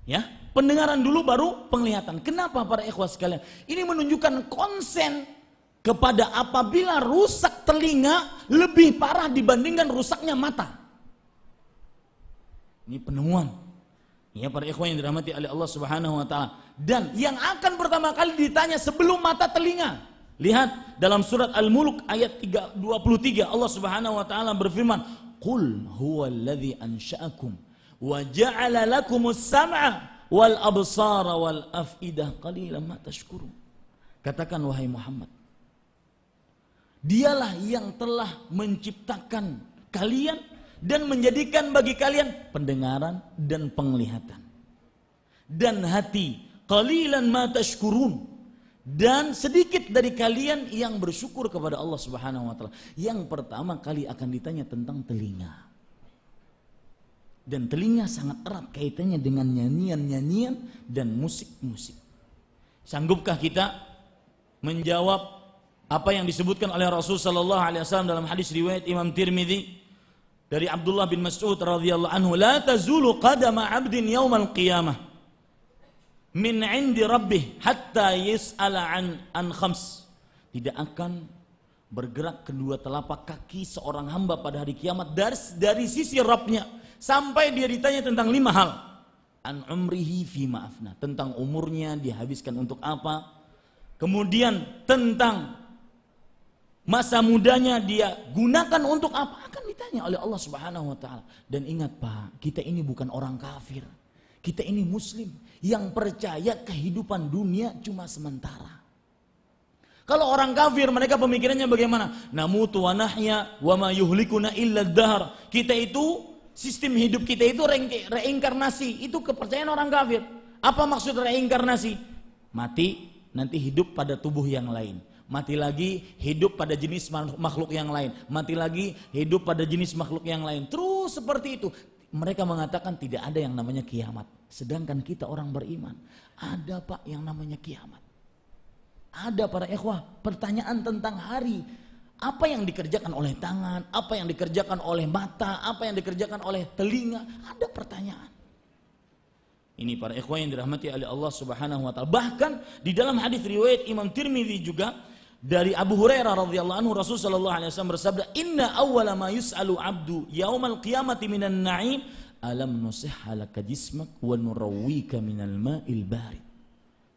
Ya, pendengaran dulu baru penglihatan. Kenapa para ikhwah sekalian? Ini menunjukkan konsen kepada apabila rusak telinga lebih parah dibandingkan rusaknya mata. Ini penemuan. Ya para ikhwah yang dirahmati oleh Allah Subhanahu wa taala. Dan yang akan pertama kali ditanya sebelum mata telinga. Lihat dalam surat Al-Mulk ayat 23 Allah Subhanahu wa taala berfirman, "Qul huwallazi ansha'akum wa ja'ala lakumus sam'a wal absara wal afidah qalilan ma tashkurun." Katakan wahai Muhammad, Dialah yang telah menciptakan kalian dan menjadikan bagi kalian pendengaran dan penglihatan dan hati. Qalilan ma tashkurun. Dan sedikit dari kalian yang bersyukur kepada Allah Subhanahu wa taala. Yang pertama kali akan ditanya tentang telinga. Dan telinga sangat erat kaitannya dengan nyanyian-nyanyian dan musik-musik. Sanggupkah kita menjawab apa yang disebutkan oleh Rasul sallallahu alaihi wasallam dalam hadis riwayat Imam Tirmidzi dari Abdullah bin Mas'ud radhiyallahu anhu, "La tazulu qadama 'abdin yaumal qiyamah min 'indi rabbih hatta yas'ala an khams." Tidak akan bergerak kedua telapak kaki seorang hamba pada hari kiamat dari sisi Rabbnya sampai dia ditanya tentang 5 hal. An umrihi fi ma'afna, tentang umurnya dihabiskan untuk apa. Kemudian tentang masa mudanya dia gunakan untuk apa, akan ditanya oleh Allah Subhanahu wa taala. Dan ingat Pak, kita ini bukan orang kafir. Kita ini muslim yang percaya kehidupan dunia cuma sementara. Kalau orang kafir mereka pemikirannya bagaimana? Namutu wa nahya wa ma yuhlikuna illa ad-dahr. Kita itu sistem hidup kita itu reinkarnasi. Itu kepercayaan orang kafir. Apa maksud reinkarnasi? Mati nanti hidup pada tubuh yang lain. Mati lagi hidup pada jenis makhluk yang lain. Mati lagi hidup pada jenis makhluk yang lain. Terus seperti itu. Mereka mengatakan tidak ada yang namanya kiamat. Sedangkan kita orang beriman, ada Pak yang namanya kiamat. Ada para ikhwah, pertanyaan tentang hari. Apa yang dikerjakan oleh tangan, apa yang dikerjakan oleh mata, apa yang dikerjakan oleh telinga. Ada pertanyaan. Ini para ikhwah yang dirahmati oleh Allah Subhanahu wa taala. Bahkan di dalam hadis riwayat Imam Tirmidzi juga dari Abu Hurairah radhiyallahu anhu, Rasul sallallahu alaihi wasallam bersabda, "Inna awwala ma yus'alu 'abdu yaumal qiyamati minan na'im alam nusihha laka jismak wa nurawwika minal ma'il barid."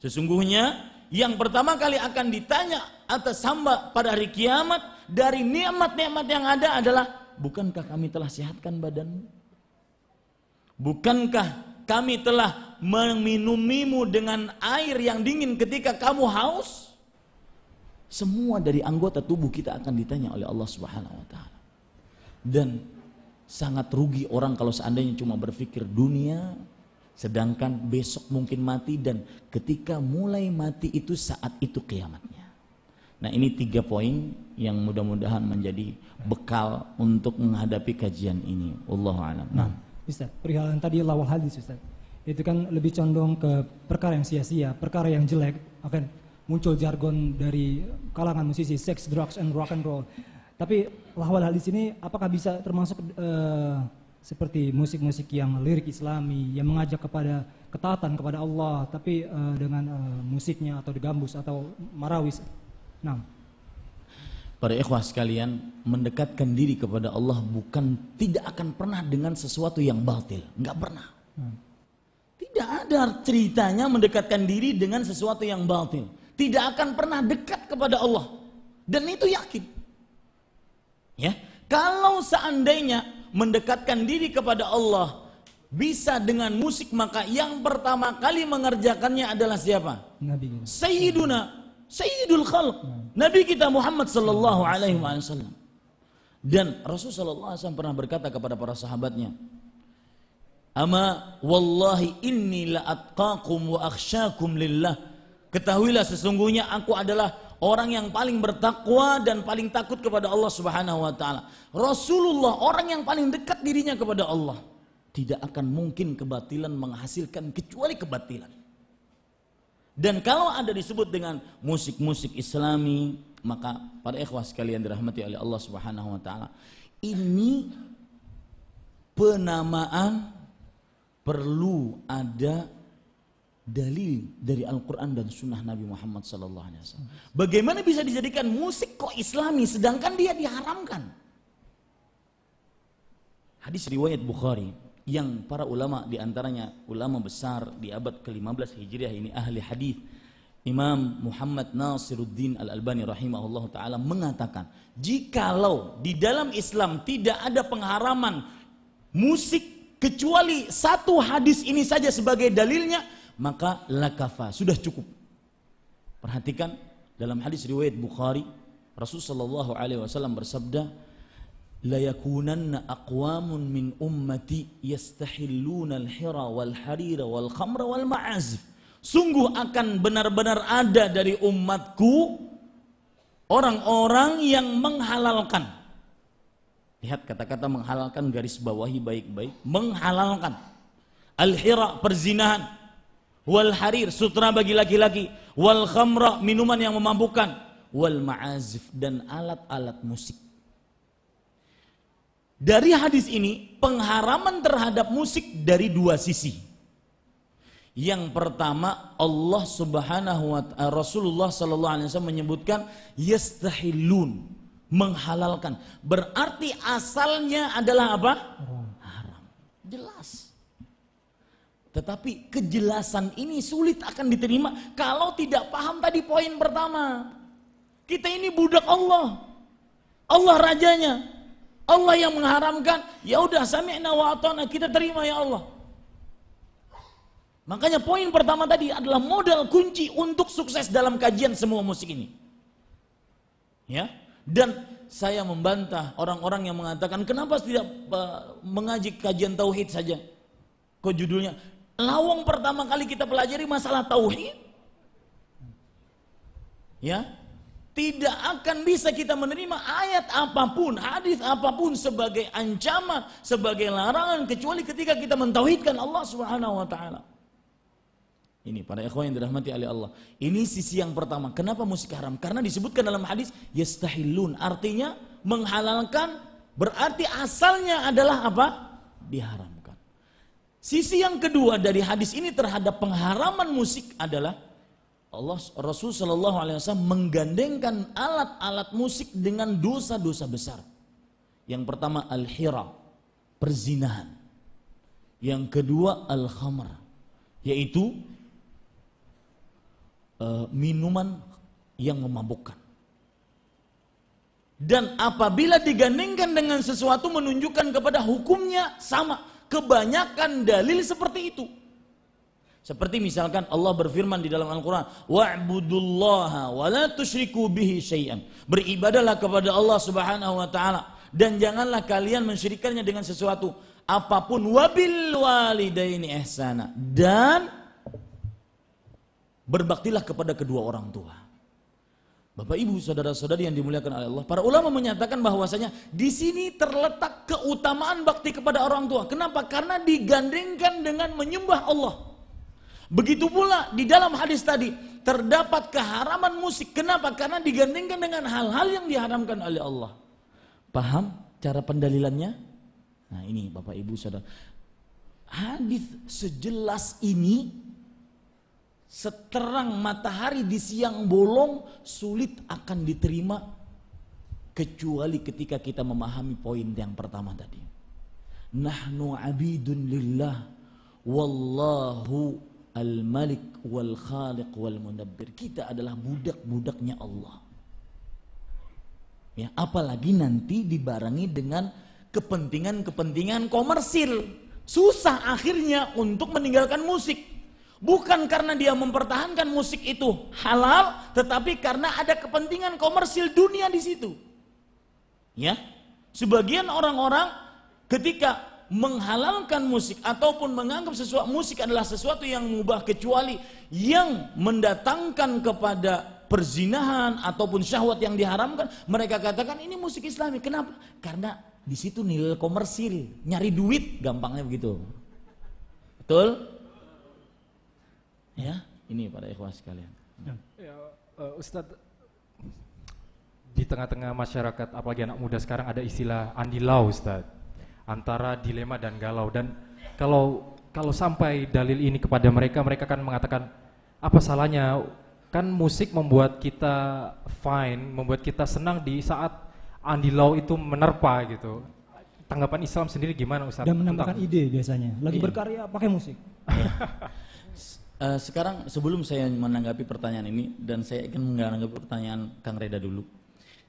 Sesungguhnya yang pertama kali akan ditanya atas hamba pada hari kiamat dari nikmat-nikmat yang ada adalah, bukankah kami telah sehatkan badanmu? Bukankah kami telah meminumimu dengan air yang dingin ketika kamu haus? Semua dari anggota tubuh kita akan ditanya oleh Allah Subhanahu wa taala. Dan sangat rugi orang kalau seandainya cuma berpikir dunia, sedangkan besok mungkin mati, dan ketika mulai mati itu saat itu kiamatnya. Nah, ini 3 poin yang mudah-mudahan menjadi bekal untuk menghadapi kajian ini. Wallahu a'lam. Nah, Ustaz, perihal tadi lawal hadis Ustaz, itu kan lebih condong ke perkara yang sia-sia, perkara yang jelek, akan muncul jargon dari kalangan musisi, sex, drugs, and rock and roll. Tapi lawal hadis ini apakah bisa termasuk seperti musik-musik yang lirik islami, yang mengajak kepada ketaatan kepada Allah, tapi dengan musiknya atau digambus atau marawis? Nah, para ikhwah sekalian, mendekatkan diri kepada Allah bukan tidak akan pernah dengan sesuatu yang batil, nggak pernah. Tidak ada ceritanya mendekatkan diri dengan sesuatu yang batil. Tidak akan pernah dekat kepada Allah, dan itu yakin. Ya, kalau seandainya mendekatkan diri kepada Allah bisa dengan musik, maka yang pertama kali mengerjakannya adalah siapa? Nabi. Sayyidul Khalq, Nabi kita Muhammad sallallahu alaihi wasallam. Dan Rasul sallallahu alaihi wasallam pernah berkata kepada para sahabatnya, "Ama wallahi inni la atqakum wa akhsyakum lillah." Ketahuilah sesungguhnya aku adalah orang yang paling bertakwa dan paling takut kepada Allah Subhanahu wa taala. Rasulullah orang yang paling dekat dirinya kepada Allah. Tidak akan mungkin kebatilan menghasilkan kecuali kebatilan. Dan kalau ada disebut dengan musik-musik Islami, maka para ikhwah sekalian dirahmati oleh Allah Subhanahu wa taala, ini penamaan perlu ada dalil dari Al-Quran dan Sunnah Nabi Muhammad SAW. Bagaimana bisa dijadikan musik kok Islami sedangkan dia diharamkan? Hadis riwayat Bukhari yang para ulama diantaranya ulama besar di abad ke-15 Hijriah ini ahli hadis, Imam Muhammad Nasiruddin Al-Albani rahimahullah ta'ala mengatakan, jikalau di dalam Islam tidak ada pengharaman musik kecuali satu hadis ini saja sebagai dalilnya, maka lakafa, sudah cukup. Perhatikan dalam hadis riwayat Bukhari, Rasulullah SAW bersabda, la yakunanna aqwamun min ummati yastahilluna al-hira wal harira wal khamra wal ma'azif. Sungguh akan benar-benar ada dari umatku orang-orang yang menghalalkan. Lihat kata-kata menghalalkan, garis bawahi baik-baik. Menghalalkan al-hira, perzinahan, wal harir, sutra bagi laki-laki, wal khamra, minuman yang memabukkan, wal ma'azif, dan alat-alat musik. Dari hadis ini pengharaman terhadap musik dari dua sisi. Yang pertama, Allah Subhanahu wa ta'ala, Rasulullah sallallahu alaihi wasallam menyebutkan yastahillun, menghalalkan. Berarti asalnya adalah apa? Haram. Jelas. Tetapi kejelasan ini sulit akan diterima kalau tidak paham tadi poin pertama. Kita ini budak Allah. Allah rajanya. Allah yang mengharamkan, ya udah sami'na wa ata'na, kita terima ya Allah. Makanya poin pertama tadi adalah modal kunci untuk sukses dalam kajian semua musik ini. Ya. Dan saya membantah orang-orang yang mengatakan kenapa tidak mengaji kajian tauhid saja. Kok judulnya lawang pertama kali kita pelajari masalah tauhid. Ya. Tidak akan bisa kita menerima ayat apapun, hadis apapun sebagai ancaman, sebagai larangan kecuali ketika kita mentauhidkan Allah Subhanahu wa taala. Ini para ikhwan yang dirahmati oleh Allah. Ini sisi yang pertama. Kenapa musik haram? Karena disebutkan dalam hadis yastahillun, artinya menghalalkan, berarti asalnya adalah apa? Diharamkan. Sisi yang kedua dari hadis ini terhadap pengharaman musik adalah Rasul sallallahu alaihi wasallam menggandengkan alat-alat musik dengan dosa-dosa besar. Yang pertama al-hira, perzinahan. Yang kedua al-khamr, yaitu minuman yang memabukkan. Dan apabila digandengkan dengan sesuatu menunjukkan kepada hukumnya sama. Kebanyakan dalil seperti itu. Seperti misalkan Allah berfirman di dalam Al-Quran, wa'budullaha wa la tusyriku bihi syai'an. Beribadahlah kepada Allah Subhanahu wa taala dan janganlah kalian mensyirikannya dengan sesuatu apapun, wabil walidaini ihsana, dan berbaktilah kepada kedua orang tua. Bapak Ibu, saudara-saudari yang dimuliakan oleh Allah, para ulama menyatakan bahwasanya di sini terletak keutamaan bakti kepada orang tua. Kenapa? Karena digandengkan dengan menyembah Allah. Begitu pula di dalam hadis tadi terdapat keharaman musik. Kenapa? Karena digandengkan dengan hal-hal yang diharamkan oleh Allah. Paham cara pendalilannya? Nah ini Bapak Ibu Saudara. Hadis sejelas ini, seterang matahari di siang bolong, sulit akan diterima kecuali ketika kita memahami poin yang pertama tadi. Nahnu abidun lillah wallahu al-malik wal khaliq wal mudabbir. Kita adalah budak-budaknya Allah. Ya, apalagi nanti dibarengi dengan kepentingan-kepentingan komersil. Susah akhirnya untuk meninggalkan musik. Bukan karena dia mempertahankan musik itu halal, tetapi karena ada kepentingan komersil dunia di situ. Ya, sebagian orang-orang ketika menghalalkan musik ataupun menganggap sesuatu musik adalah sesuatu yang mubah kecuali yang mendatangkan kepada perzinahan ataupun syahwat yang diharamkan, mereka katakan ini musik Islami. Kenapa? Karena di situ nilai komersil, nyari duit, gampangnya begitu. Betul? Ya, ini para ikhwah sekalian. Ya, Ustadz, di tengah-tengah masyarakat apalagi anak muda sekarang ada istilah andilau, Ustadz, antara dilema dan galau. Dan kalau kalau sampai dalil ini kepada mereka, mereka akan mengatakan, apa salahnya? Kan musik membuat kita fine, membuat kita senang di saat Andy Lau itu menerpa gitu. Tanggapan Islam sendiri gimana Ustaz? Dan menambahkan ide biasanya. Lagi berkarya pakai musik. Sekarang sebelum saya menanggapi pertanyaan ini, dan saya ingin menanggapi pertanyaan Kang Reda dulu.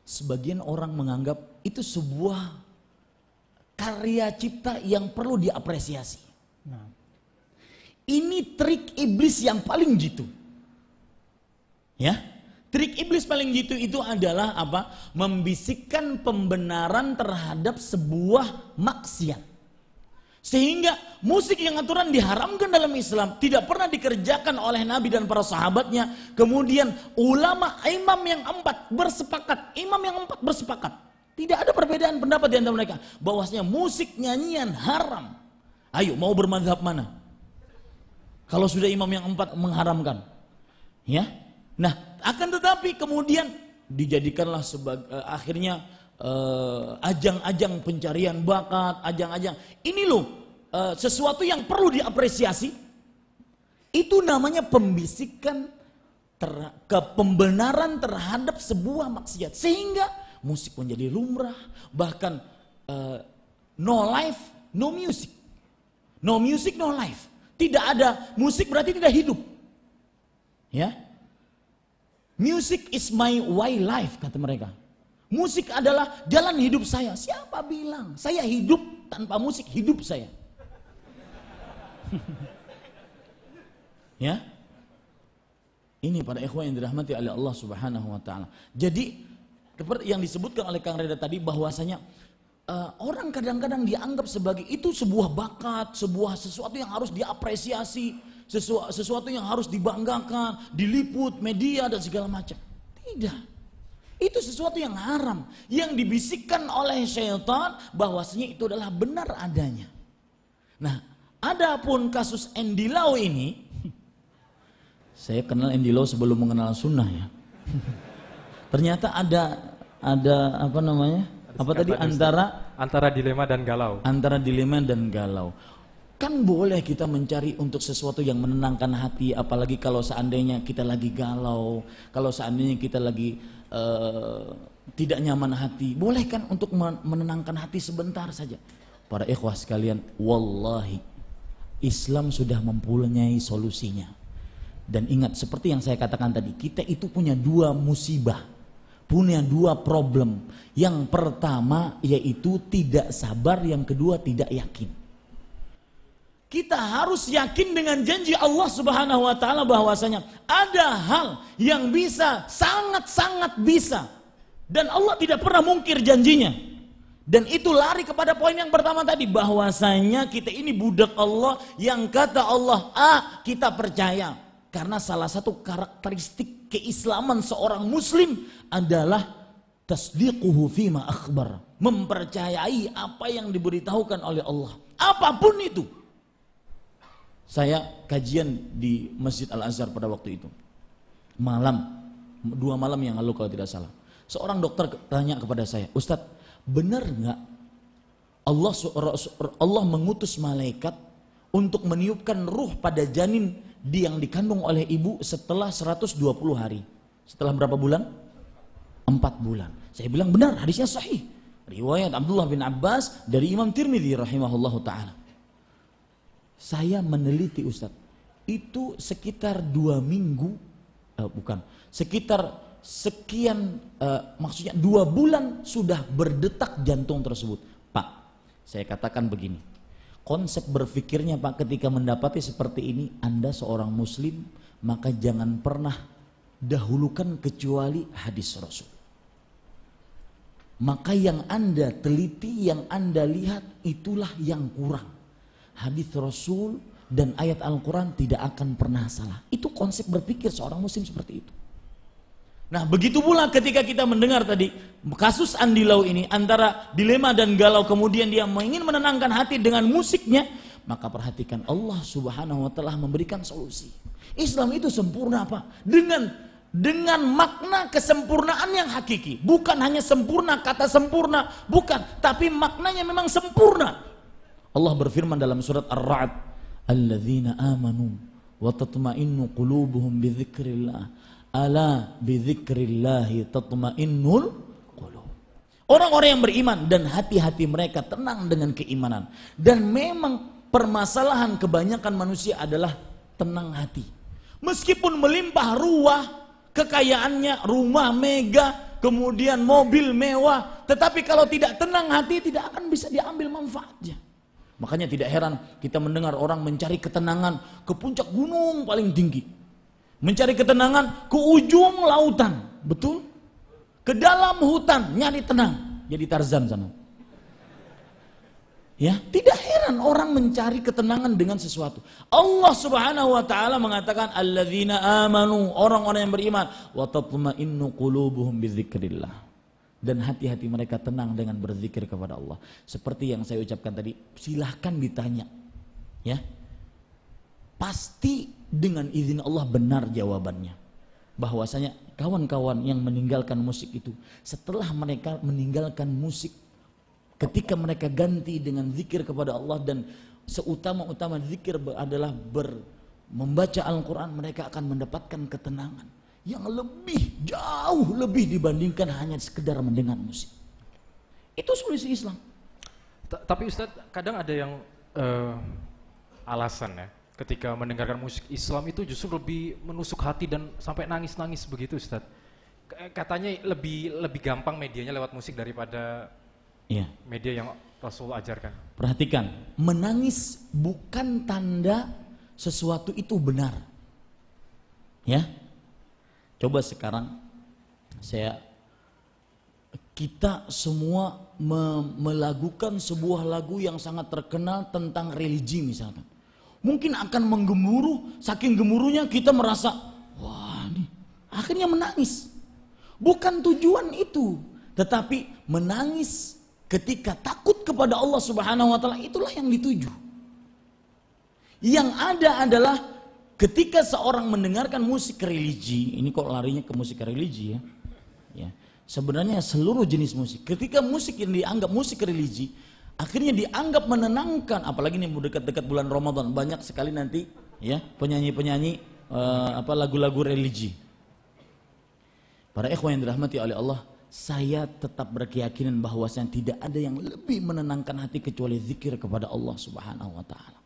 Sebagian orang menganggap itu sebuah karya cipta yang perlu diapresiasi. Nah, ini trik iblis yang paling jitu. Ya, trik iblis paling jitu itu adalah apa? Membisikkan pembenaran terhadap sebuah maksiat. Sehingga musik yang aturan diharamkan dalam Islam tidak pernah dikerjakan oleh Nabi dan para sahabatnya. Kemudian ulama imam yang empat bersepakat. Tidak ada perbedaan pendapat di antara mereka bahwasanya musik nyanyian haram. Ayo, mau bermadzhab mana? Kalau sudah imam yang empat mengharamkan, ya. Nah, akan tetapi kemudian dijadikanlah sebagai akhirnya ajang-ajang pencarian bakat, ajang-ajang. Ini loh sesuatu yang perlu diapresiasi. Itu namanya pembisikan pembenaran terhadap sebuah maksiat, sehingga musik menjadi lumrah. Bahkan no life, no music. No music, no life. Tidak ada musik berarti tidak hidup. Ya. Music is my way life, kata mereka. Musik adalah jalan hidup saya. Siapa bilang saya hidup tanpa musik? Hidup saya. Ya. Ini para ikhwan yang dirahmati oleh Allah Subhanahu wa taala. Jadi seperti yang disebutkan oleh Kang Reda tadi, bahwasanya orang kadang-kadang dianggap sebagai itu sebuah bakat, sesuatu yang harus diapresiasi, sesuatu yang harus dibanggakan, diliput media dan segala macam. Tidak. Itu sesuatu yang haram, yang dibisikkan oleh syaitan bahwasanya itu adalah benar adanya. Nah, adapun kasus Andy Lau ini, saya kenal Andy Lau sebelum mengenal sunnah ya. Ternyata ada apa namanya? Apa tadi, antara dilema dan galau. Antara dilema dan galau. Kan boleh kita mencari untuk sesuatu yang menenangkan hati, apalagi kalau seandainya kita lagi galau, kalau seandainya kita lagi tidak nyaman hati, boleh kan untuk menenangkan hati sebentar saja. Para ikhwah sekalian, wallahi Islam sudah mempunyai solusinya. Dan ingat, seperti yang saya katakan tadi, kita itu punya dua musibah, punya dua problem. Yang pertama yaitu tidak sabar, yang kedua tidak yakin. Kita harus yakin dengan janji Allah Subhanahu wa taala bahwasanya ada hal yang bisa, sangat-sangat bisa, dan Allah tidak pernah mungkir janjinya. Dan itu lari kepada poin yang pertama tadi, bahwasanya kita ini budak Allah yang kata Allah A, kita percaya. Karena salah satu karakteristik keislaman seorang muslim adalah tasdiquhu fima akhbar, mempercayai apa yang diberitahukan oleh Allah, apapun itu. Saya kajian di Masjid Al-Azhar pada waktu itu, dua malam yang lalu kalau tidak salah. Seorang dokter tanya kepada saya, Ustadz, benar nggak Allah mengutus malaikat untuk meniupkan ruh pada janin yang dikandung oleh ibu setelah 120 hari? Setelah berapa bulan? 4 bulan. Saya bilang benar, hadisnya sahih. Riwayat Abdullah bin Abbas dari Imam Tirmidzi rahimahullahu ta'ala. Saya meneliti Ustadz, itu sekitar 2 minggu, sekitar sekian, maksudnya 2 bulan sudah berdetak jantung tersebut. Pak, saya katakan begini, konsep berpikirnya Pak, ketika mendapati seperti ini, Anda seorang muslim, maka jangan pernah dahulukan kecuali hadis Rasul. Maka yang Anda teliti, yang Anda lihat, itulah yang kurang. Hadis Rasul dan ayat Al-Quran tidak akan pernah salah. Itu konsep berpikir seorang muslim seperti itu. Nah, begitu pula ketika kita mendengar tadi kasus Andy Lau ini, antara dilema dan galau, kemudian dia ingin menenangkan hati dengan musiknya, maka perhatikan, Allah Subhanahu wa taala memberikan solusi. Islam itu sempurna Pak, dengan makna kesempurnaan yang hakiki, bukan hanya sempurna, kata sempurna, bukan, tapi maknanya memang sempurna. Allah berfirman dalam surat Ar-Ra'd alladzina amanu wa tatma'innu qulubuhum bidzikrillah. Ala bidzikrillahi tatma'innul qulub. Orang-orang yang beriman dan hati-hati mereka tenang dengan keimanan. Dan memang permasalahan kebanyakan manusia adalah tenang hati. Meskipun melimpah ruah, kekayaannya, rumah mega, kemudian mobil mewah, tetapi kalau tidak tenang hati tidak akan bisa diambil manfaatnya. Makanya tidak heran kita mendengar orang mencari ketenangan ke puncak gunung paling tinggi, mencari ketenangan ke ujung lautan, betul? Ke dalam hutan nyari tenang, jadi Tarzan sana. Ya, tidak heran orang mencari ketenangan dengan sesuatu. Allah Subhanahu wa taala mengatakan alladzina amanu, orang-orang yang beriman, wa tatma'innu qulubuhum bidzikrillah. Dan hati-hati mereka tenang dengan berzikir kepada Allah. Seperti yang saya ucapkan tadi, silahkan ditanya. Ya. Pasti dengan izin Allah benar jawabannya. Bahwasanya kawan-kawan yang meninggalkan musik itu, setelah mereka meninggalkan musik, ketika mereka ganti dengan zikir kepada Allah, dan seutama-utama zikir adalah membaca Al-Quran, mereka akan mendapatkan ketenangan yang lebih, jauh lebih dibandingkan hanya sekedar mendengar musik. Itu solusi Islam. Tapi Ustadz, kadang ada yang alasan ya, ketika mendengarkan musik Islam itu justru lebih menusuk hati dan sampai nangis-nangis begitu Ustadz. Katanya lebih gampang medianya lewat musik daripada Ya. Media yang Rasul ajarkan. Perhatikan, menangis bukan tanda sesuatu itu benar. Ya. Coba sekarang kita semua melakukan sebuah lagu yang sangat terkenal tentang religi misalkan. Mungkin akan menggemuruh, saking gemuruhnya kita merasa, wah nih, akhirnya menangis. Bukan tujuan itu, tetapi menangis ketika takut kepada Allah Subhanahu wa taala, itulah yang dituju. Yang ada adalah ketika seorang mendengarkan musik religi, ini kok larinya ke musik religi ya. Ya. Sebenarnya seluruh jenis musik, ketika musik yang dianggap musik religi, akhirnya dianggap menenangkan, apalagi nih dekat-dekat bulan Ramadan, banyak sekali nanti ya penyanyi-penyanyi lagu-lagu religi. Para ikhwan yang dirahmati oleh Allah, saya tetap berkeyakinan bahwasanya tidak ada yang lebih menenangkan hati kecuali zikir kepada Allah Subhanahu wa taala.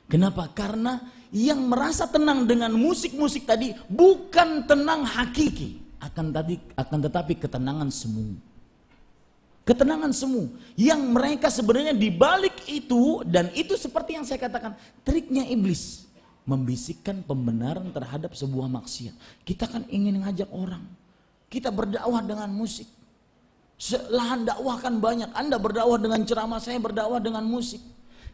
Kenapa? Karena yang merasa tenang dengan musik-musik tadi bukan tenang hakiki, akan tetapi ketenangan semu. Ketenangan semu yang mereka sebenarnya dibalik itu, dan itu seperti yang saya katakan, triknya iblis membisikkan pembenaran terhadap sebuah maksiat. Kita kan ingin ngajak orang, kita berdakwah dengan musik. Lahan dakwah kan banyak. Anda berdakwah dengan ceramah, saya berdakwah dengan musik.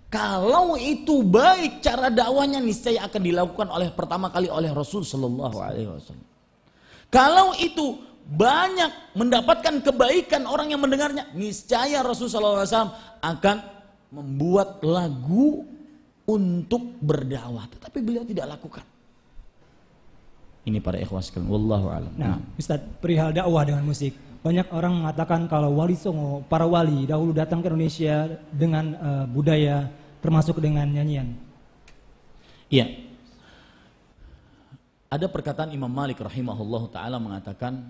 Kalau itu baik cara dakwahnya, niscaya akan dilakukan pertama kali oleh Rasul Sallallahu Alaihi Wasallam. Kalau itu banyak mendapatkan kebaikan orang yang mendengarnya, niscaya Rasul Sallallahu Alaihi Wasallam akan membuat lagu untuk berdakwah. Tetapi beliau tidak lakukan. Ini para ikhwah sekalian, wallahu a'lam. Nah, Ustaz, perihal dakwah dengan musik, banyak orang mengatakan kalau Wali Songo, para wali dahulu datang ke Indonesia dengan budaya termasuk dengan nyanyian. Iya. Ada perkataan Imam Malik rahimahullahu taala mengatakan,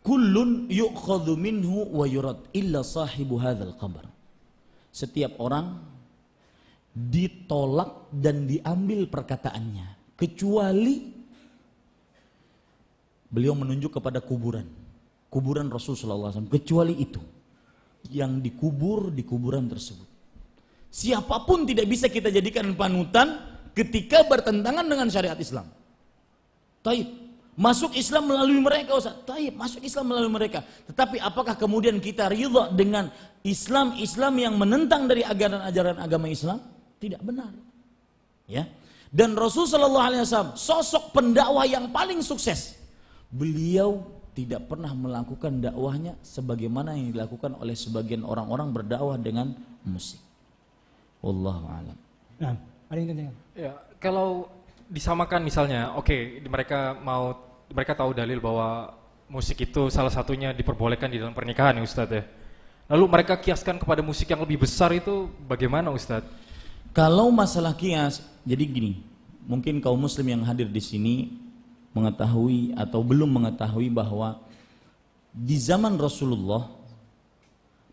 kullun yu'khadhu minhu wa yurad illa sahibu hadzal qabr. Setiap orang ditolak dan diambil perkataannya, kecuali beliau menunjuk kepada kuburan Rasulullah SAW, kecuali itu yang dikubur di kuburan tersebut. Siapapun tidak bisa kita jadikan panutan ketika bertentangan dengan syariat Islam. Taib, masuk Islam melalui mereka, Ustaz. Taib, masuk Islam melalui mereka. Tetapi apakah kemudian kita ridha dengan Islam yang menentang dari ajaran agama Islam? Tidak benar. Ya. Dan Rasul sallallahu alaihi wasallam sosok pendakwah yang paling sukses. Beliau tidak pernah melakukan dakwahnya sebagaimana yang dilakukan oleh sebagian orang-orang berdakwah dengan musik. Wallahu a'lam. Nah, ada yang tanya. Ya, kalau disamakan misalnya, oke, mereka tahu dalil bahwa musik itu salah satunya diperbolehkan di dalam pernikahan ya Ustadz ya. Lalu mereka kiaskan kepada musik yang lebih besar itu bagaimana Ustadz? Kalau masalah kias, jadi gini, mungkin kaum muslim yang hadir di sini mengetahui atau belum mengetahui bahwa di zaman Rasulullah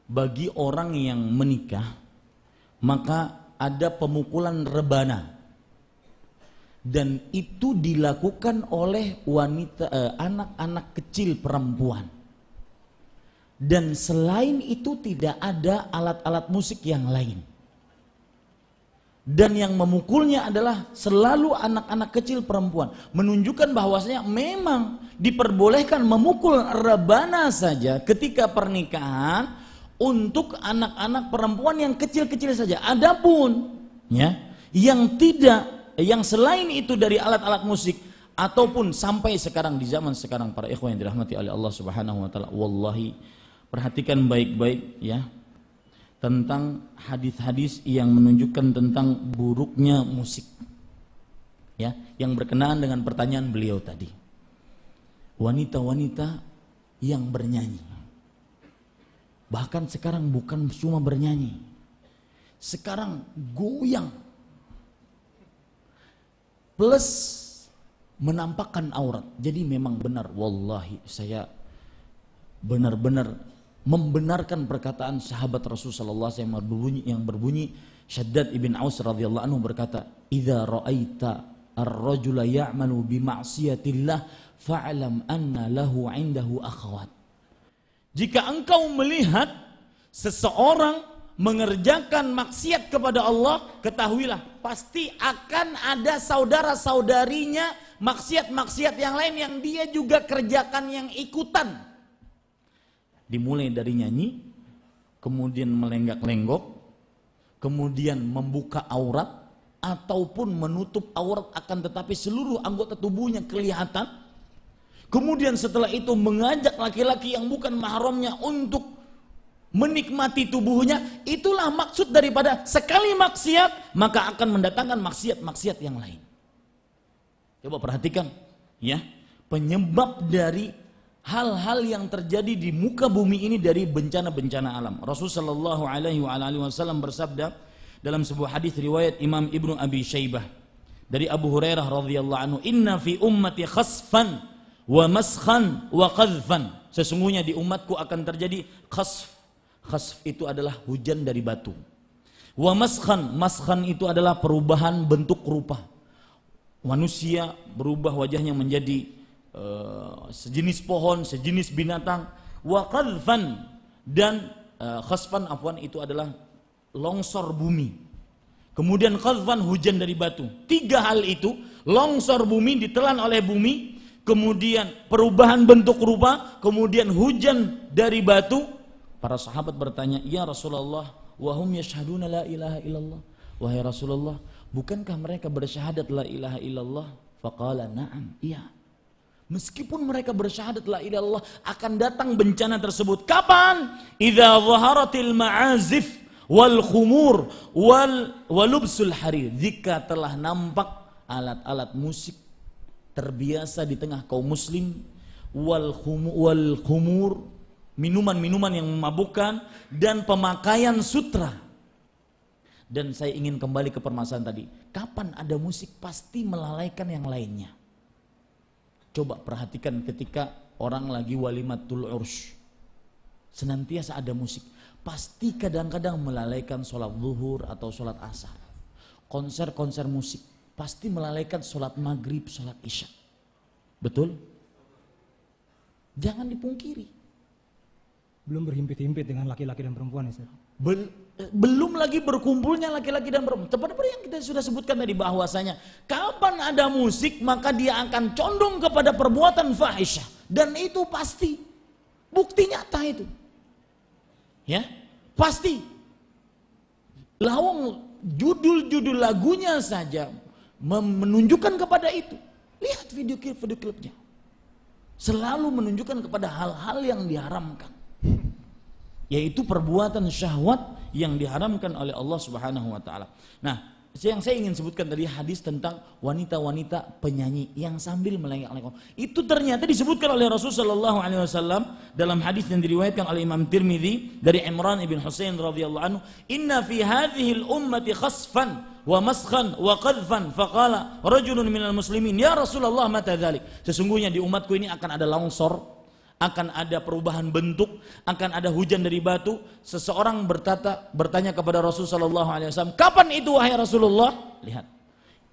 bagi orang yang menikah maka ada pemukulan rebana, dan itu dilakukan oleh wanita, anak-anak kecil perempuan. Dan selain itu tidak ada alat-alat musik yang lain. Dan yang memukulnya adalah selalu anak-anak kecil perempuan, menunjukkan bahwasanya memang diperbolehkan memukul rebana saja ketika pernikahan untuk anak-anak perempuan yang kecil-kecil saja. Adapun ya, yang tidak, yang selain itu dari alat-alat musik ataupun sampai sekarang di zaman sekarang para ikhwan yang dirahmati oleh Allah Subhanahu wa taala, wallahi perhatikan baik-baik ya tentang hadis-hadis yang menunjukkan tentang buruknya musik ya, yang berkenaan dengan pertanyaan beliau tadi. Wanita-wanita yang bernyanyi, bahkan sekarang bukan cuma bernyanyi, sekarang goyang plus menampakkan aurat. Jadi memang benar, wallahi saya benar-benar membenarkan perkataan sahabat Rasulullah SAW yang berbunyi Shaddad ibn Aus radhiyallahu anhu berkata, "Idza ra'aita ar-rajula ya'malu bi ma'siyatillah fa'lam anna lahu 'indahu akhawat." Jika engkau melihat seseorang mengerjakan maksiat kepada Allah, ketahuilah pasti akan ada saudara-saudarinya maksiat-maksiat yang lain yang dia juga kerjakan, yang ikutan. Dimulai dari nyanyi, kemudian melenggak-lenggok, kemudian membuka aurat ataupun menutup aurat akan tetapi seluruh anggota tubuhnya kelihatan. Kemudian setelah itu mengajak laki-laki yang bukan mahramnya untuk menikmati tubuhnya. Itulah maksud daripada sekali maksiat maka akan mendatangkan maksiat-maksiat yang lain. Coba perhatikan ya, penyebab dari hal-hal yang terjadi di muka bumi ini dari bencana-bencana alam. Rasulullah SAW bersabda dalam sebuah hadis riwayat Imam Ibnu Abi Syaibah dari Abu Hurairah radhiyallahu anhu, "Inna fi ummati khasfan wa maskhan wa qadhfan." Sesungguhnya di umatku akan terjadi khasf. Khasf itu adalah hujan dari batu. Wa maskhan, maskhan itu adalah perubahan bentuk rupa. Manusia berubah wajahnya menjadi sejenis pohon, sejenis binatang. Wa qadhfan, dan khasfan afwan itu adalah longsor bumi. Kemudian qadhfan, hujan dari batu. Tiga hal itu, longsor bumi ditelan oleh bumi, kemudian perubahan bentuk rupa, kemudian hujan dari batu. Para sahabat bertanya, "Ya Rasulullah, wa hum yashhaduna la ilaha illallah." Wahai Rasulullah, bukankah mereka bersyahadat la ilaha illallah? Faqala na'am, iya. Meskipun mereka bersyahadat la ilaha illallah, akan datang bencana tersebut. Kapan? Idza zaharatil ma'azif wal khumur walubsul harir. Jika telah nampak alat-alat musik terbiasa di tengah kaum muslim, wal khumur, minuman-minuman yang memabukkan, dan pemakaian sutra. Dan saya ingin kembali ke permasalahan tadi. Kapan ada musik pasti melalaikan yang lainnya. Coba perhatikan ketika orang lagi walimatul ursh, senantiasa ada musik, pasti kadang-kadang melalaikan sholat zuhur atau sholat asar. Konser-konser musik pasti melalaikan sholat maghrib, sholat isya. Betul? Jangan dipungkiri. Belum berhimpit-himpit dengan laki-laki dan perempuan ya, Ustaz. Belum lagi berkumpulnya laki-laki dan perempuan. Seperti yang kita sudah sebutkan tadi bahwasanya kapan ada musik maka dia akan condong kepada perbuatan fahisyah, dan itu pasti bukti nyata itu. Ya, pasti. Lawang judul-judul lagunya saja menunjukkan kepada itu. Lihat video klipnya. Selalu menunjukkan kepada hal-hal yang diharamkan. Yaitu perbuatan syahwat yang diharamkan oleh Allah Subhanahu wa taala. Nah, yang saya ingin sebutkan tadi hadis tentang wanita-wanita penyanyi yang sambil melengak-lengok. Itu ternyata disebutkan oleh Rasulullah SAW dalam hadis yang diriwayatkan oleh Imam Tirmidzi dari Imran ibn Husain radhiyallahu anhu, "Inna fi hadhihi al-ummati khasfan wa maskhan wa qadhfan." Faqala rajulun minal muslimin, "Ya Rasulullah, mata dzalik?" Sesungguhnya di umatku ini akan ada longsor, akan ada perubahan bentuk, akan ada hujan dari batu. Seseorang bertanya kepada Rasulullah SAW, "Kapan itu wahai Rasulullah?" Lihat,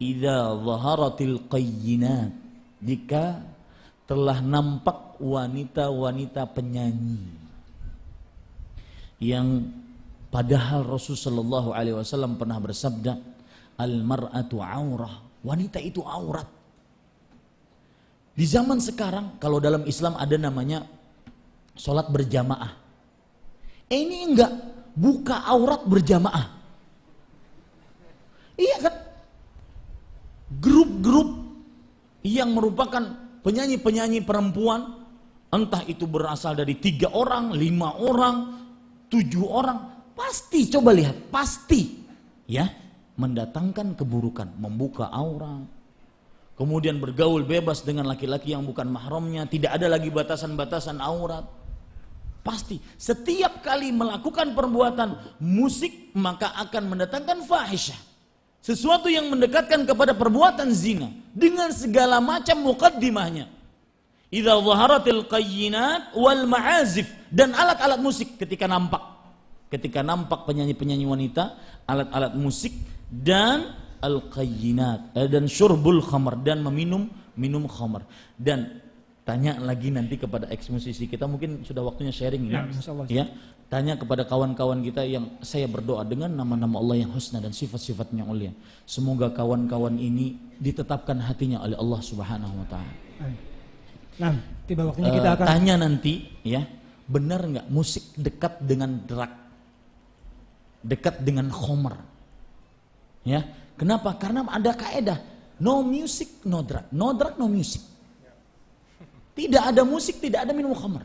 idza zaharatil qayyinat, jika telah nampak wanita-wanita penyanyi, yang padahal Rasulullah SAW pernah bersabda, "Al mar'atu aurah," wanita itu aurat. Di zaman sekarang, kalau dalam Islam ada namanya sholat berjamaah. Ini enggak, buka aurat berjamaah. Iya kan? Grup-grup yang merupakan penyanyi-penyanyi perempuan, entah itu berasal dari 3 orang, 5 orang, 7 orang, pasti, coba lihat, pasti ya, mendatangkan keburukan, membuka aurat. Kemudian bergaul bebas dengan laki-laki yang bukan mahramnya, tidak ada lagi batasan-batasan aurat. Pasti setiap kali melakukan perbuatan musik maka akan mendatangkan fahisyah. Sesuatu yang mendekatkan kepada perbuatan zina dengan segala macam muqaddimahnya. Idza zaharatil qayyinat wal ma'azif, dan alat-alat musik ketika nampak. Ketika nampak penyanyi-penyanyi wanita, alat-alat musik dan al-qayyinat, dan syurbul khamar, dan minum khamar. Dan tanya lagi nanti kepada ex musisi kita, mungkin sudah waktunya sharing ya. Ya, tanya kepada kawan-kawan kita yang saya berdoa dengan nama-nama Allah yang husna dan sifat-sifatnya mulia. Semoga kawan-kawan ini ditetapkan hatinya oleh Allah Subhanahu wa taala. Nah, tiba waktunya kita akan tanya nanti ya, benar nggak musik dekat dengan drug? Dekat dengan khamar. Ya. Kenapa? Karena ada kaedah no music, no drug, no drug, no music. Tidak ada musik, tidak ada minum khamar.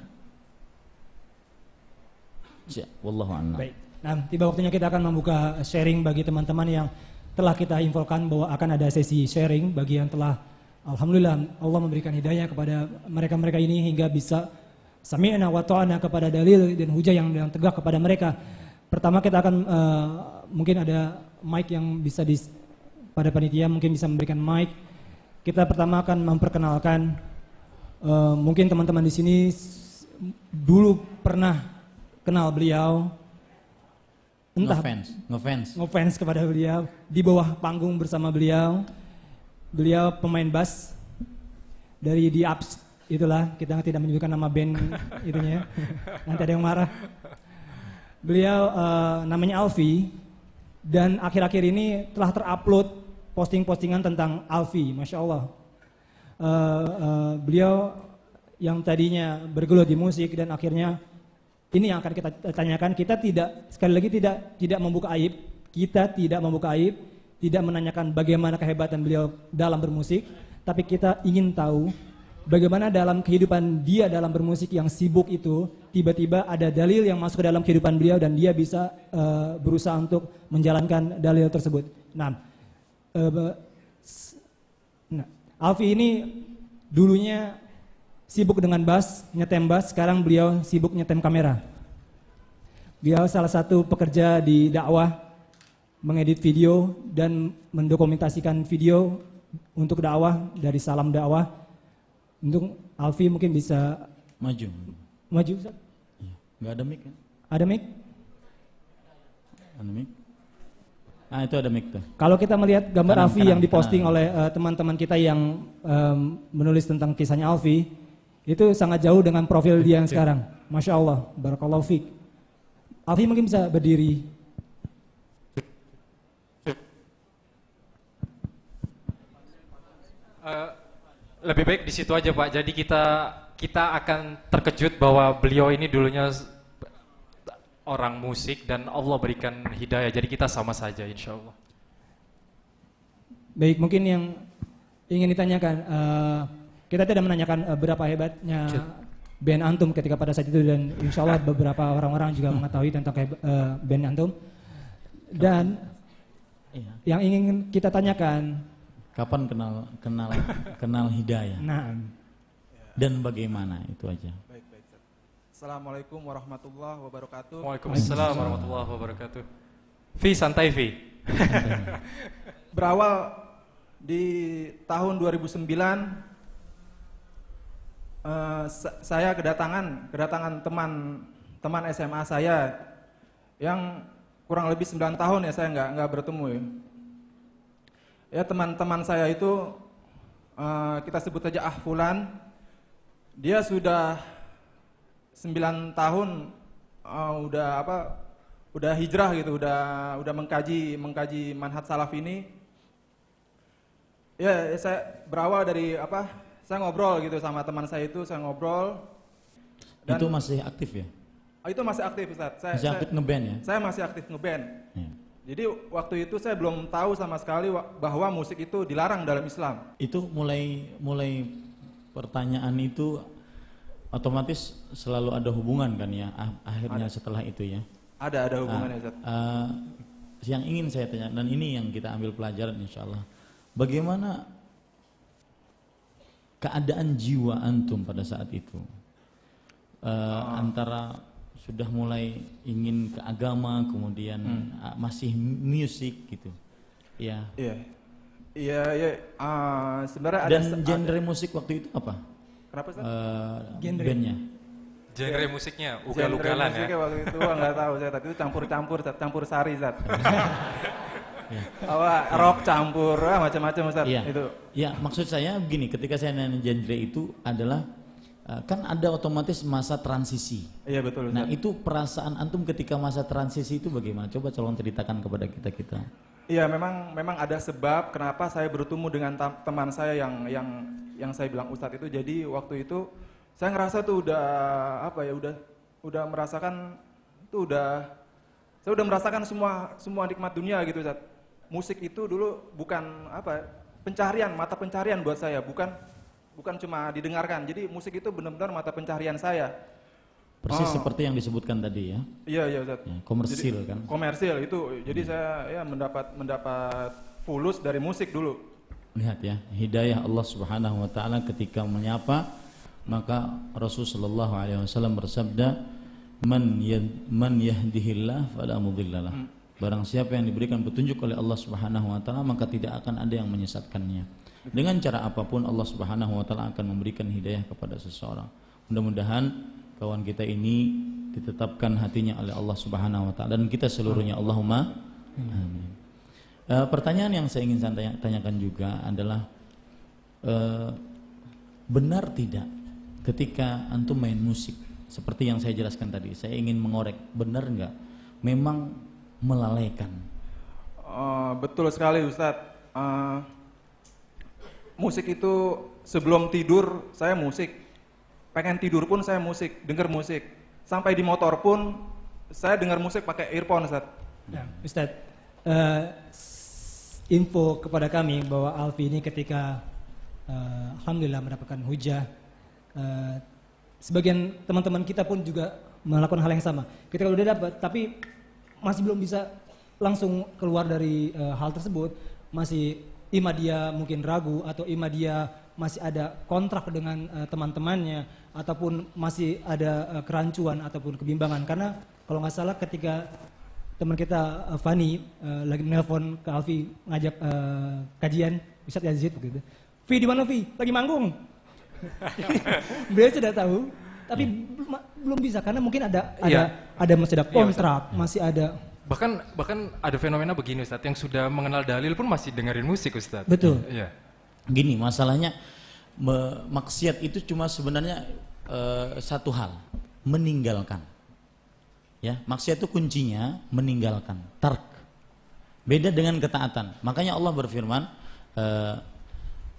Wallahu a'lam. Baik. Nah, tiba waktunya kita akan membuka sharing bagi teman-teman yang telah kita infokan bahwa akan ada sesi sharing bagi yang telah, alhamdulillah Allah memberikan hidayah kepada mereka-mereka ini hingga bisa sami'na wa ta'ana kepada dalil dan hujah yang tegak kepada mereka. Pertama kita akan mungkin ada mic yang bisa pada panitia mungkin bisa memberikan mic. Kita pertama akan memperkenalkan, mungkin teman-teman di sini dulu pernah kenal beliau, entah ngefans kepada beliau, di bawah panggung bersama beliau. Beliau pemain bass dari The Ups, itulah, kita tidak menyebutkan nama band itunya, nanti ada yang marah. Beliau namanya Alfi, dan akhir-akhir ini telah terupload posting-postingan tentang Alfi, Masya Allah. Beliau yang tadinya bergelut di musik dan akhirnya ini yang akan kita tanyakan. Kita tidak, sekali lagi tidak membuka aib, kita tidak membuka aib, tidak menanyakan bagaimana kehebatan beliau dalam bermusik, tapi kita ingin tahu bagaimana dalam kehidupan dia dalam bermusik yang sibuk itu, tiba-tiba ada dalil yang masuk ke dalam kehidupan beliau dan dia bisa berusaha untuk menjalankan dalil tersebut. Alfi ini dulunya sibuk dengan bass, nyetem bass, sekarang beliau sibuk nyetem kamera. Beliau salah satu pekerja di dakwah, mengedit video dan mendokumentasikan video untuk dakwah dari Salam Dakwah. Untuk Alfi mungkin bisa maju Ustaz? Iya. Nggak ada mic kan? Ada mic? Ada mic? Ah, itu ada mic tuh. Kalau kita melihat gambar Alfi yang diposting oleh teman-teman kita yang menulis tentang kisahnya Alfi, itu sangat jauh dengan profil dia yang sekarang. Masya Allah, barakallahu fiik. Alfi mungkin bisa berdiri. Lebih baik di situ aja Pak. Jadi kita akan terkejut bahwa beliau ini dulunya orang musik dan Allah berikan hidayah. Jadi kita sama saja insya Allah. Baik, mungkin yang ingin ditanyakan, kita tidak menanyakan berapa hebatnya band Antum ketika pada saat itu, dan insya Allah beberapa orang-orang juga mengetahui tentang band Antum. Dan Iya. yang ingin kita tanyakan. Kapan kenal hidayah Nah, dan bagaimana, itu aja. Baik, baik. Ustaz. Assalamualaikum warahmatullahi wabarakatuh. Waalaikumsalam warahmatullahi wabarakatuh. Vi, santai Vi. Berawal di tahun 2009, saya kedatangan teman SMA saya yang kurang lebih 9 tahun ya saya nggak bertemu ya. Ya, teman-teman saya itu kita sebut saja Fulan. Dia sudah 9 tahun udah hijrah gitu, udah mengkaji manhaj salaf ini. Ya, saya berawal dari saya ngobrol gitu sama teman saya itu, saya ngobrol. Dan Itu masih aktif ya? itu masih aktif, Ustaz. Masih aktif ngeband ya? Saya masih aktif ngeband. Ya. Jadi waktu itu saya belum tahu sama sekali bahwa musik itu dilarang dalam Islam. Itu mulai pertanyaan itu otomatis selalu ada hubungan kan ya, akhirnya setelah itu ya. Ada hubungannya, Ustaz. Yang ingin saya tanya, dan ini yang kita ambil pelajaran insya Allah, bagaimana keadaan jiwa antum pada saat itu, antara sudah mulai ingin ke agama, kemudian masih musik gitu, ya. Iya. Sebenarnya ada. Dan genre musik waktu itu apa? Kenapa, Ustaz? Genre. Bandnya? Genre musiknya ugal-ugalan ya. Musiknya waktu itu nggak tahu saya, tapi itu campur sari, Ustaz. Rock campur, macam-macam, Ustaz. Iya. Itu. Ya, maksud saya begini, ketika saya nanya genre itu adalah kan ada otomatis masa transisi. Iya, betul, Ustaz. Nah, itu perasaan antum ketika masa transisi itu bagaimana? Coba tolong ceritakan kepada kita. Iya, memang ada sebab kenapa saya bertemu dengan teman saya yang saya bilang Ustadz itu. Jadi waktu itu saya ngerasa tuh udah merasakan tuh saya udah merasakan semua nikmat dunia gitu, Ustadz. Musik itu dulu bukan mata pencarian buat saya, bukan cuma didengarkan. Jadi musik itu benar-benar mata pencarian saya. Persis seperti yang disebutkan tadi ya. Iya, Ustaz. Ya, komersil kan. Komersil itu. Jadi saya ya mendapat fulus dari musik dulu. Lihat ya, hidayah Allah Subhanahu wa taala ketika menyapa, maka Rasulullah SAW bersabda, man yahdihillah fala mudhillalah. Barang siapa yang diberikan petunjuk oleh Allah Subhanahu wa taala, maka tidak akan ada yang menyesatkannya. Dengan cara apapun Allah Subhanahu wa taala akan memberikan hidayah kepada seseorang. Mudah-mudahan kawan kita ini ditetapkan hatinya oleh Allah Subhanahu wa taala, dan kita seluruhnya Allahumma amin. Pertanyaan yang saya ingin tanyakan juga adalah benar tidak ketika antum main musik seperti yang saya jelaskan tadi, saya ingin mengorek, benar enggak memang melalaikan? Betul sekali, Ustadz. Musik itu sebelum tidur saya musik. Pengen tidur pun saya musik, dengar musik. Sampai di motor pun saya dengar musik pakai earphone, Ustaz. Ya, Ustaz, info kepada kami bahwa Alfi ini ketika alhamdulillah mendapatkan hujah, sebagian teman-teman kita pun juga melakukan hal yang sama. Ketika udah dapat, tapi masih belum bisa langsung keluar dari hal tersebut, masih ima dia mungkin ragu atau ima dia masih ada kontrak dengan teman-temannya, ataupun masih ada kerancuan ataupun kebimbangan. Karena kalau nggak salah ketika teman kita Fani lagi menelpon ke Alfi ngajak kajian Ustadz Yazid gitu. Vi di mana Vi? Lagi manggung. Beliau sudah tahu, tapi belum bisa karena mungkin ada masih ada kontrak, masih ada. Bahkan ada fenomena begini, Ustadz, yang sudah mengenal dalil pun masih dengerin musik, Ustadz. Betul. Iya. Gini, masalahnya maksiat itu cuma sebenarnya satu hal, meninggalkan. Ya, maksiat itu kuncinya meninggalkan, tark. Beda dengan ketaatan. Makanya Allah berfirman,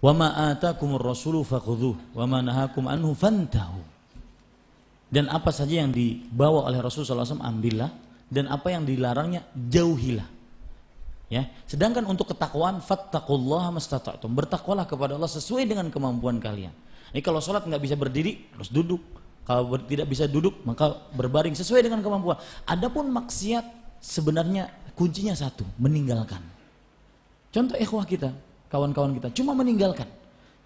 "Wa ma atakumur rasulu fakhudhuh wa ma nahakum anhu fantahu." Dan apa saja yang dibawa oleh Rasulullah SAW ambillah, dan apa yang dilarangnya jauhilah. Ya, sedangkan untuk ketakwaan fattaqullaha mastata'tum, bertakwalah kepada Allah sesuai dengan kemampuan kalian. Ini kalau sholat nggak bisa berdiri harus duduk, kalau tidak bisa duduk maka berbaring sesuai dengan kemampuan. Adapun maksiat sebenarnya kuncinya satu, meninggalkan. Contoh ikhwah kita, kawan-kawan kita cuma meninggalkan.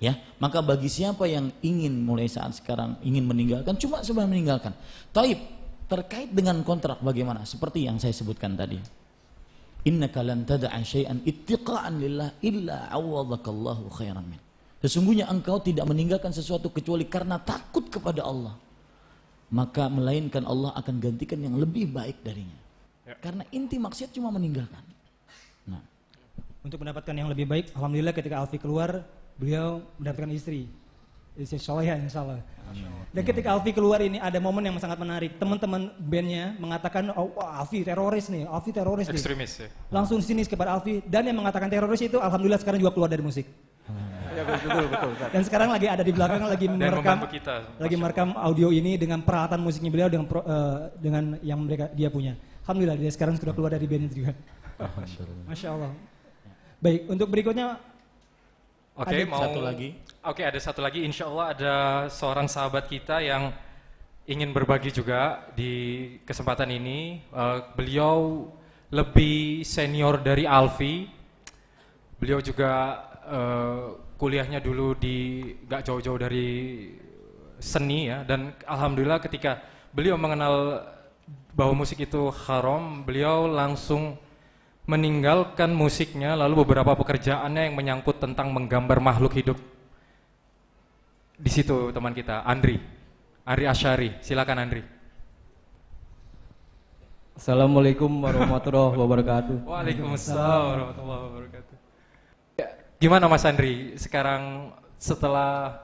Ya, maka bagi siapa yang ingin mulai saat sekarang ingin meninggalkan, cuma sebenarnya meninggalkan. Taib, terkait dengan kontrak bagaimana? Seperti yang saya sebutkan tadi. Innaka lan tad'a syai'an ittiqa'an lillah illa 'awwadhakallahu khairan min. Sesungguhnya engkau tidak meninggalkan sesuatu kecuali karena takut kepada Allah. Maka melainkan Allah akan gantikan yang lebih baik darinya. Karena inti maksiat cuma meninggalkan. Nah, Untuk mendapatkan yang lebih baik, alhamdulillah ketika Alfi keluar, beliau mendapatkan istri soleha insya Allah. Dan ketika Alfi keluar ini ada momen yang sangat menarik. Teman-teman bandnya mengatakan, oh Alfi teroris nih, Alfi teroris nih. Ekstremis ya. Langsung sinis kepada Alfi. Dan yang mengatakan teroris itu alhamdulillah sekarang juga keluar dari musik. Ya, betul. Dan sekarang lagi ada di belakang lagi merekam, membantu kita, lagi merekam audio ini dengan peralatan musiknya beliau dengan yang dia punya. Alhamdulillah dia sekarang sudah keluar dari band juga. Masya Allah. Baik, untuk berikutnya. Oke, mau satu lagi. Oke, ada satu lagi. Insya Allah ada seorang sahabat kita yang ingin berbagi juga di kesempatan ini. Beliau lebih senior dari Alfi. Beliau juga kuliahnya dulu gak jauh-jauh dari seni ya. Dan alhamdulillah ketika beliau mengenal bahwa musik itu haram, beliau langsung meninggalkan musiknya, lalu beberapa pekerjaannya yang menyangkut tentang menggambar makhluk hidup. Di situ teman kita, Andri Asyari. Silakan Andri. Assalamualaikum warahmatullahi wabarakatuh. Waalaikumsalam warahmatullahi wabarakatuh. Gimana Mas Andri sekarang setelah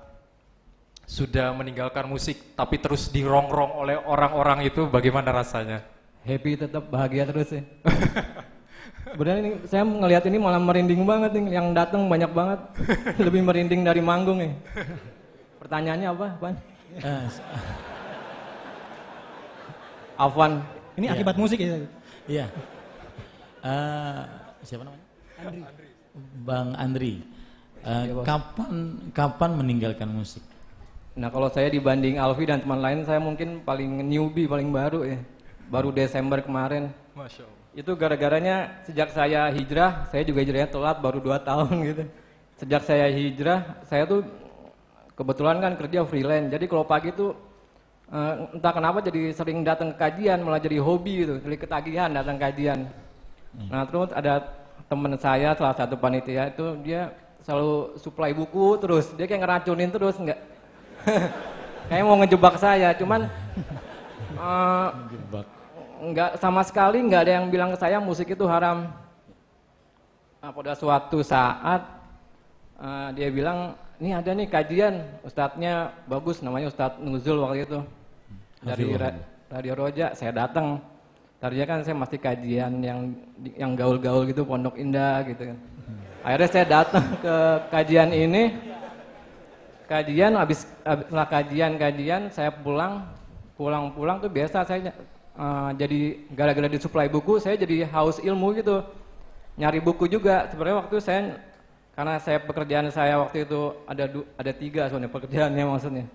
sudah meninggalkan musik tapi terus dirongrong oleh orang-orang itu, bagaimana rasanya? Happy, tetap bahagia terus ya. Sebenarnya ini saya ngelihat ini malah merinding banget nih, yang datang banyak banget. Lebih merinding dari manggung nih. Pertanyaannya apa, Pan? Afwan. Ini akibat musik ya? Iya. Siapa namanya? Andri. Bang Andri. Kapan meninggalkan musik? Nah kalau saya dibanding Alfi dan teman lain, saya mungkin paling newbie, paling baru ya. Baru Desember kemarin. Masya Allah. Itu gara-garanya sejak saya hijrah, saya juga hijrahnya telat baru 2 tahun gitu. Sejak saya hijrah, saya tuh kebetulan kan kerja freelance. Jadi kalau pagi tuh entah kenapa jadi sering datang ke kajian, malah jadi hobi gitu, jadi ketagihan datang kajian. Nah terus ada teman saya, salah satu panitia itu dia selalu supply buku terus, dia kayak ngeracunin terus, enggak kayak mau ngejebak saya, cuman enggak sama sekali enggak ada yang bilang ke saya musik itu haram. Nah, pada suatu saat dia bilang, ini ada nih kajian, ustadznya bagus, namanya Ustadz Nuzul waktu itu dari Radio Roja. Saya datang, tadinya kan saya masih kajian yang gaul-gaul gitu, Pondok Indah gitu kan. Akhirnya saya datang ke kajian ini, setelah kajian saya pulang tuh biasa saya jadi gara-gara disuplai buku, saya jadi haus ilmu gitu, nyari buku juga. Sebenarnya waktu saya, karena pekerjaan saya waktu itu ada 3 soalnya pekerjaannya maksudnya.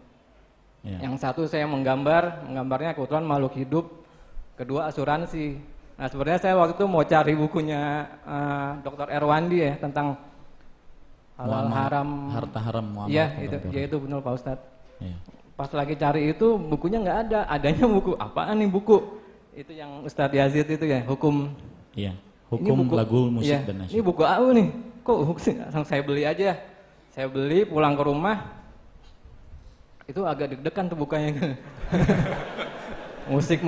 Yang satu saya menggambarnya kebetulan makhluk hidup, kedua asuransi. Nah sebenarnya saya waktu itu mau cari bukunya Dr. Erwandi ya tentang halal haram, harta haram muamalah. Iya itu benar Pak Ustadz. Ya. Pas lagi cari itu bukunya nggak ada, adanya buku apaan nih buku? Itu yang Ustadz Yazid itu ya, hukum. Iya, hukum lagu musik dan nasyid. Ini buku apa nih? Kok langsung saya beli aja. Saya beli pulang ke rumah. Itu agak deg-degan tuh bukanya. musik.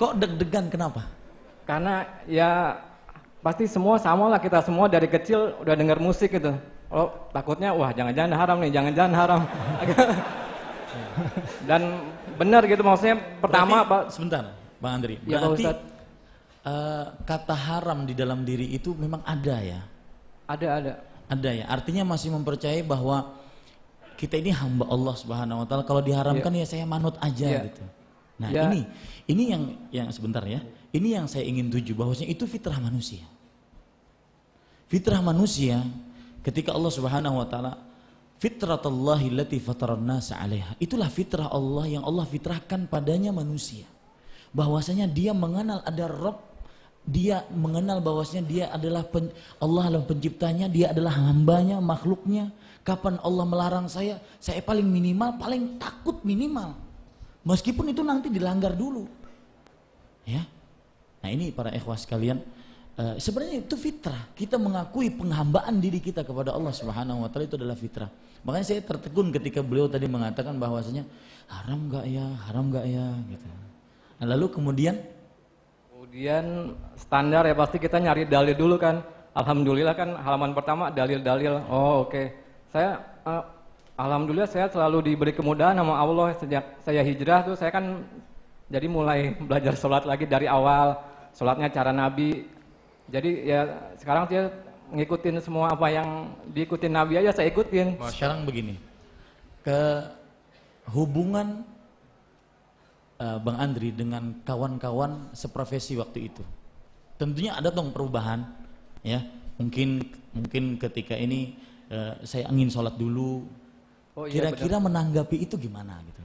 Kok deg-degan kenapa? Karena ya pasti semua sama lah, kita semua dari kecil udah dengar musik gitu. Oh takutnya wah jangan-jangan haram nih, jangan-jangan haram. Dan benar gitu maksudnya pertama berarti, sebentar Bang Andri, berarti kata haram di dalam diri itu memang ada ya? Ada ya, artinya masih mempercayai bahwa kita ini hamba Allah Subhanahu wa taala, kalau diharamkan ya saya manut aja gitu. Nah ini yang sebentar ya, ini yang saya ingin tuju, bahwasanya itu fitrah manusia. Fitrah manusia ketika Allah Subhanahu wa taala, fitratallahi allati fataran nasa 'alaiha. Itulah fitrah Allah yang Allah fitrahkan padanya manusia. Bahwasanya dia mengenal ada Rabb, dia mengenal bahwasanya dia adalah Allah adalah penciptanya, dia adalah hambanya, makhluknya. Kapan Allah melarang saya paling minimal, paling takut minimal. Meskipun itu nanti dilanggar dulu. Ya. Nah ini para ikhwas sekalian, sebenarnya itu fitrah. Kita mengakui penghambaan diri kita kepada Allah Subhanahu wa taala itu adalah fitrah. Makanya saya tertegun ketika beliau tadi mengatakan bahwasanya haram enggak ya gitu. Nah, lalu kemudian standar ya pasti kita nyari dalil dulu kan. Alhamdulillah kan halaman pertama dalil-dalil. Oh oke. Saya alhamdulillah saya selalu diberi kemudahan sama Allah sejak saya hijrah tuh saya kan jadi mulai belajar sholat lagi dari awal. Sholatnya cara Nabi. Jadi ya sekarang saya ngikutin semua apa yang diikutin Nabi aja saya ikutin. Sekarang begini. Ke hubungan Bang Andri dengan kawan-kawan seprofesi waktu itu. Tentunya ada dong perubahan ya. Mungkin ketika ini saya ingin sholat dulu. Oh, iya, kira-kira menanggapi itu gimana gitu?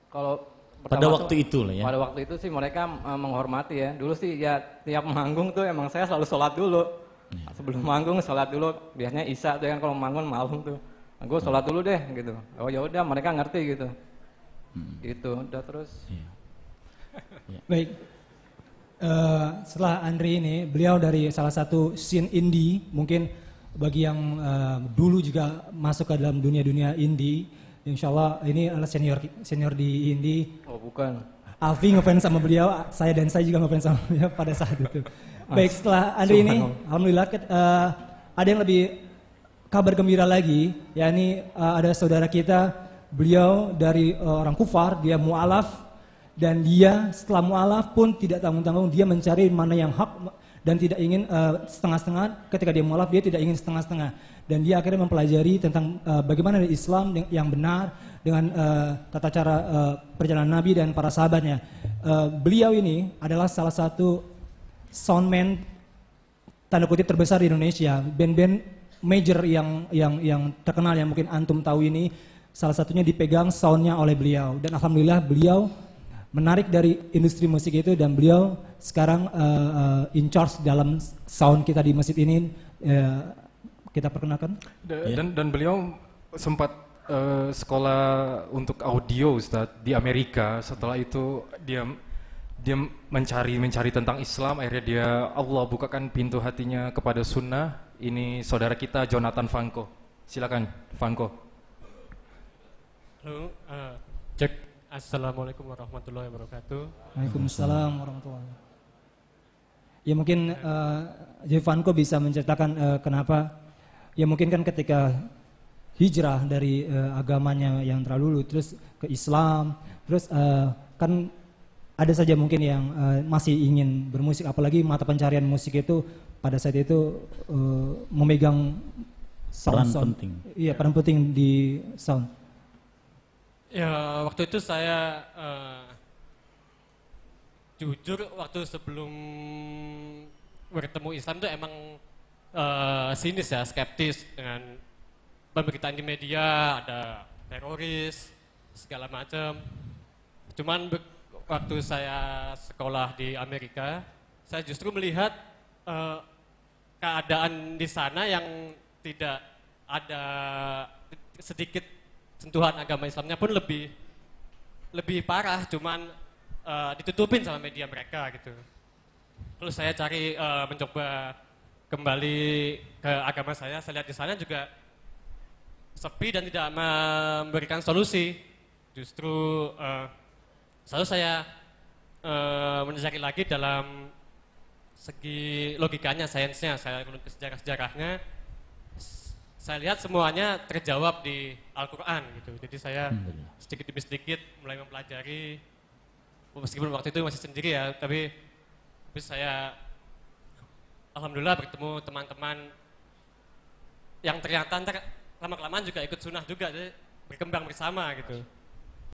Kalau pada waktu itu lah ya. Pada waktu itu sih mereka menghormati ya. Dulu sih ya tiap manggung tuh emang saya selalu sholat dulu. Sebelum manggung sholat dulu. Biasanya Isya tuh kan kalau manggung malam tuh. Gue sholat dulu deh gitu. Oh ya udah mereka ngerti gitu. Gitu udah terus. Baik. Setelah Andri ini, beliau dari salah satu scene indie, mungkin bagi yang dulu juga masuk ke dalam dunia indie, insya Allah ini adalah senior di indie. Oh bukan. Alfi ngefans sama beliau, saya juga ngefans sama beliau pada saat itu. Baik, setelah Andri ini, alhamdulillah ada yang lebih kabar gembira lagi, yakni ada saudara kita, beliau dari orang kufar, dia mu'alaf, dan dia setelah mu'alaf pun tidak tanggung-tanggung, dia mencari mana yang hak dan tidak ingin setengah-setengah. Ketika dia mu'alaf dia tidak ingin setengah-setengah, dan dia akhirnya mempelajari tentang bagaimana Islam yang benar dengan tata cara perjalanan Nabi dan para sahabatnya. Beliau ini adalah salah satu soundman tanda kutip terbesar di Indonesia. Band-band major yang terkenal yang mungkin antum tahu ini salah satunya dipegang soundnya oleh beliau, dan alhamdulillah beliau menarik dari industri musik itu, dan beliau sekarang in charge dalam sound kita di masjid ini. Kita perkenalkan. Dan beliau sempat sekolah untuk audio Ustadz di Amerika. Setelah itu dia mencari tentang Islam. Akhirnya dia Allah bukakan pintu hatinya kepada sunnah. Ini saudara kita Jonathan Vanko. Silakan Vanko. Halo, cek. Assalamualaikum warahmatullahi wabarakatuh. Waalaikumsalam warahmatullahi wabarakatuh. Ya mungkin Vanko bisa menceritakan kenapa. Ya mungkin kan ketika hijrah dari agamanya yang terlalu terus ke Islam, terus kan ada saja mungkin yang masih ingin bermusik, apalagi mata pencarian musik itu pada saat itu memegang sound. Penting. Iya, peran penting di sound. Ya waktu itu saya jujur waktu sebelum bertemu Islam itu emang sinis ya, skeptis dengan pemberitaan di media, ada teroris segala macam. Cuman waktu saya sekolah di Amerika, saya justru melihat keadaan di sana yang tidak ada sedikit sentuhan agama Islamnya pun lebih parah, cuman ditutupin sama media mereka gitu. Terus saya cari mencoba kembali ke agama saya lihat di sana juga sepi dan tidak memberikan solusi. Justru selalu saya mencari lagi dalam segi logikanya, sainsnya, saya ke sejarah-sejarahnya. Saya lihat semuanya terjawab di Al-Quran gitu. Jadi saya sedikit demi sedikit mulai mempelajari, meskipun waktu itu masih sendiri ya, tapi saya alhamdulillah bertemu teman-teman yang ternyata lama-kelamaan juga ikut sunnah juga, jadi berkembang bersama gitu.